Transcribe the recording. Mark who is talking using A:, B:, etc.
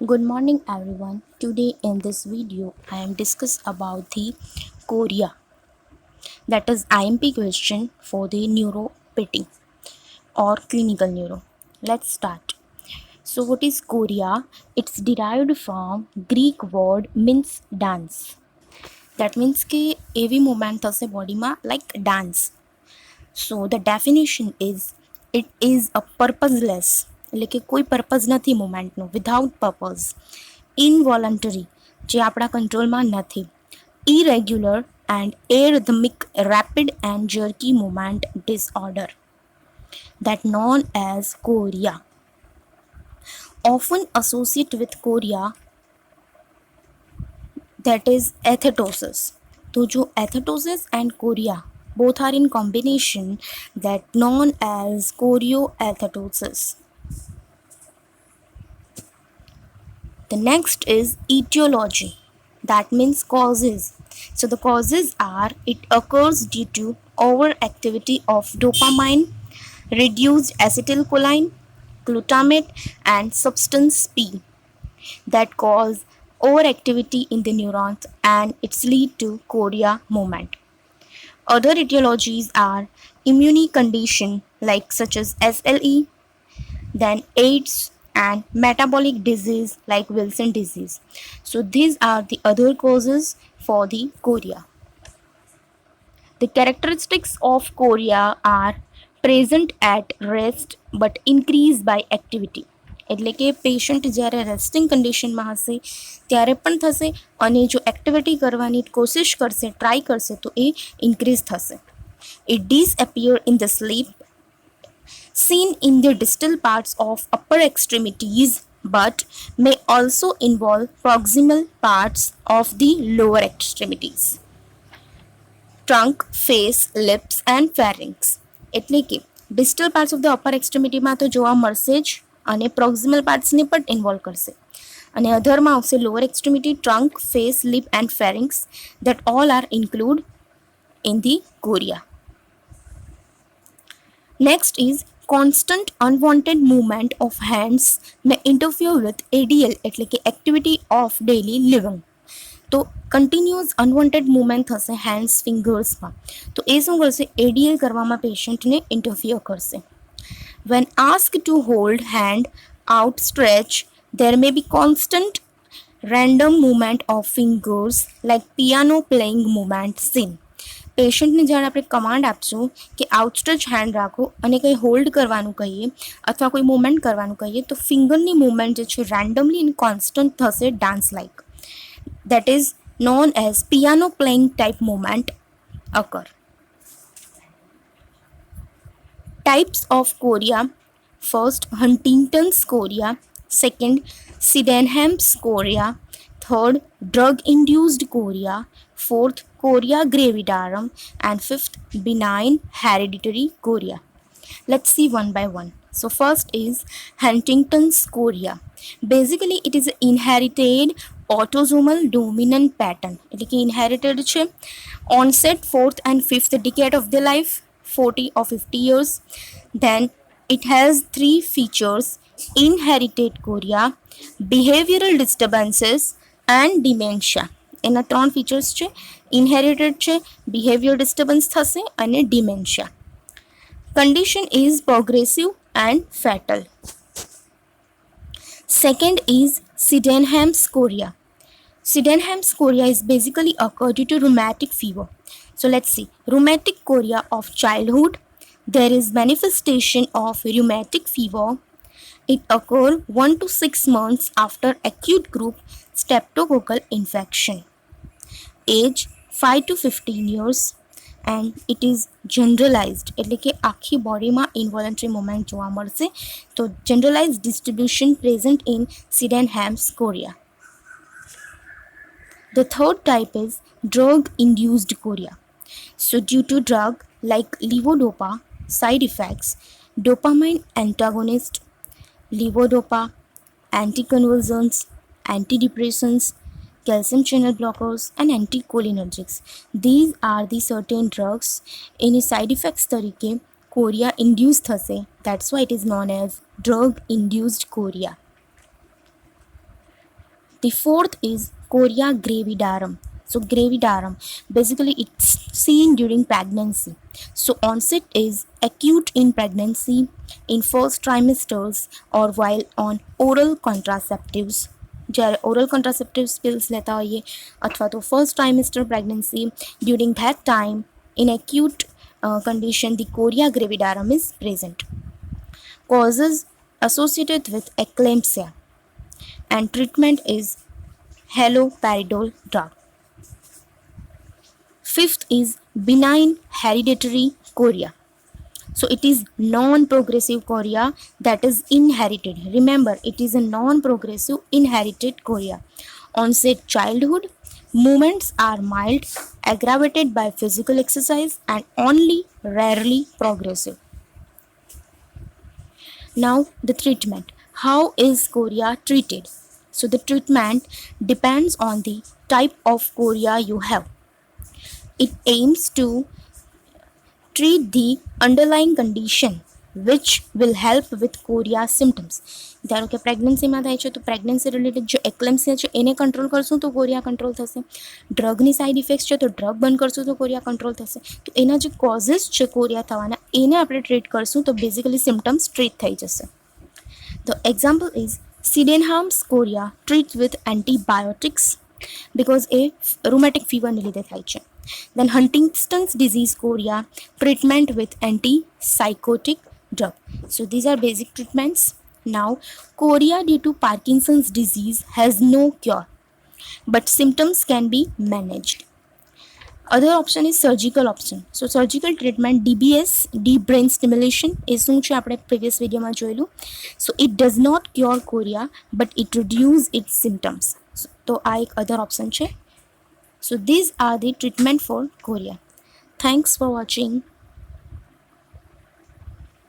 A: Good morning everyone. Today in this video I am discuss about the chorea, that is IMP question for the neuropathy or clinical neuro. Let's start. So what is chorea? It's derived from Greek word means dance. That means કે એવી movement થશે બોડીમાં like dance. So the definition is it is a purposeless એટલે કે કોઈ purpose નથી મૂવમેન્ટનો without purpose ઇનવોલન્ટરી જે આપણા કંટ્રોલમાં નથી irregular and arrhythmic rapid and jerky movement disorder that known as chorea often associated with chorea that is athetosis. So jo athetosis and chorea both are in combination that known as choreoathetosis. The next is etiology, that means causes. So the causes are it occurs due to overactivity of dopamine, reduced acetylcholine, glutamate and substance P that cause overactivity in the neurons and it's lead to chorea movement. Other etiologies are immune condition like such as SLE, then AIDS and metabolic disease like Wilson disease. So these are the other causes for the chorea. The characteristics of chorea are present at rest but increased by activity. એટલે કે patient જ્યારે resting કન્ડિશનમાં હશે ત્યારે પણ થશે અને જો એક્ટિવિટી કરવાની કોશિશ કરશે ટ્રાય કરશે તો એ ઇન્ક્રીઝ થશે. It disappear in the sleep, seen in the distal parts of upper extremities but may also involve proximal parts of the lower extremities. Trunk, face, lips and pharynx. એટલે કે distal parts of the upper એક્સ્ટ્રીમિટીમાં તો જોવા મળશે જ અને proximal પાર્ટ્સને પણ involve કરશે અને અધરમાં આવશે lower extremity, trunk, face, lip and pharynx that all are included in the chorea. Next is constant unwanted movement of hands may interfere with ADL એટલે કે activity of daily living. તો continuous unwanted movement થશે hands ફિંગર્સમાં તો એ શું કરશે એડીએલ કરવામાં પેશન્ટને interfere કરશે. When asked to hold hand outstretched, there may be constant random movement of fingers like piano playing movement seen. પેશન્ટને જ્યારે આપણે કમાન્ડ આપશું કે આઉટસ્ટ્રેચ હેન્ડ રાખો અને કંઈ હોલ્ડ કરવાનું કહીએ અથવા કોઈ મૂવમેન્ટ કરવાનું કહીએ તો ફિંગરની મૂવમેન્ટ જે છે રેન્ડમલી અને કોન્સ્ટન્ટ થશે dance like. That is known as piano playing type movement occur. Types of chorea: first Huntington's chorea, second Sydenham's chorea, third drug induced chorea, fourth chorea gravidarum and fifth benign hereditary chorea. Let's see one by one. So first is Huntington's chorea. Basically it is inherited autosomal dominant pattern એટલે કે inherited છે. Onset 4th and 5th decade of the life, 40 or 50 years. Then it has three features: inherited chorea, behavioral disturbances and dementia. એના ત્રણ features છે, ઇનહેરિટેડ છે, behaviour disturbance થશે અને dementia. Condition is progressive and fatal. Second is Sydenham's chorea. Sydenham's chorea is basically occurred due to rheumatic fever. So let's see. Rheumatic chorea of childhood. There is manifestation of rheumatic fever. It occurs 1 to 6 months after acute group streptococcal infection. Age 5 to 15 years. And it is generalized એટલે કે આખી બોડીમાં ઇન્વોલન્ટરી movement જોવા મળશે. તો generalized distribution present in Sydenham's chorea. The third type is drug-induced chorea. So due to drug like levodopa, side effects, dopamine antagonist, levodopa, anticonvulsants, antidepressants, calcium channel blockers and anticholinergics. These are the certain drugs any side effects તરીકે chorea induced થશે. That's why it is known as drug induced chorea. The fourth is Chorea gravidarum. So gravidarum, basically it's seen during pregnancy. So onset is acute in pregnancy, in first trimesters, or while on oral contraceptives. જ્યારે oral contraceptives pills લેતા હોઈએ અથવા તો first trimester pregnancy, during that time in acute condition the Chorea gravidarum is present. Causes associated with eclampsia and treatment is haloperidol drug. Fifth is benign hereditary chorea. So it is non-progressive chorea that is inherited. Remember, it is a non-progressive inherited chorea. Onset childhood. Movements are mild, aggravated by physical exercise, and only rarely progressive. Now the treatment. How is chorea treated? So the treatment depends on the type of chorea you have. It aims to treat the underlying condition which will help with chorea symptoms. ધારો કે પ્રેગ્નન્સીમાં થાય છે તો pregnancy related જે એક્લેમ્સિયા છે એને control કરશું તો કોરિયા કંટ્રોલ થશે. ડ્રગની સાઇડ ઇફેક્ટ્સ છે તો ડ્રગ બંધ કરશું તો કોરિયા કંટ્રોલ થશે. તો એના જે કોઝિસ છે કોરિયા થવાના એને આપણે ટ્રીટ કરશું તો બેઝિકલી સિમ્ટમ્સ ટ્રીટ થઈ જશે. The example is Sydenham's chorea treats with antibiotics because a rheumatic fever ને લીધે થાય છે. Then Huntington's disease chorea treatment with antipsychotic drug. So these are basic treatments. Now chorea due to Parkinson's disease has no cure, but symptoms can be managed. Other option is surgical option. So surgical treatment DBS, deep brain stimulation એ શું છે આપણે previous videoમાં જોયેલું. So it does not cure chorea but it reduce its symptoms. તો આ એક other option છે. So these are the treatment for chorea. Thanks for watching.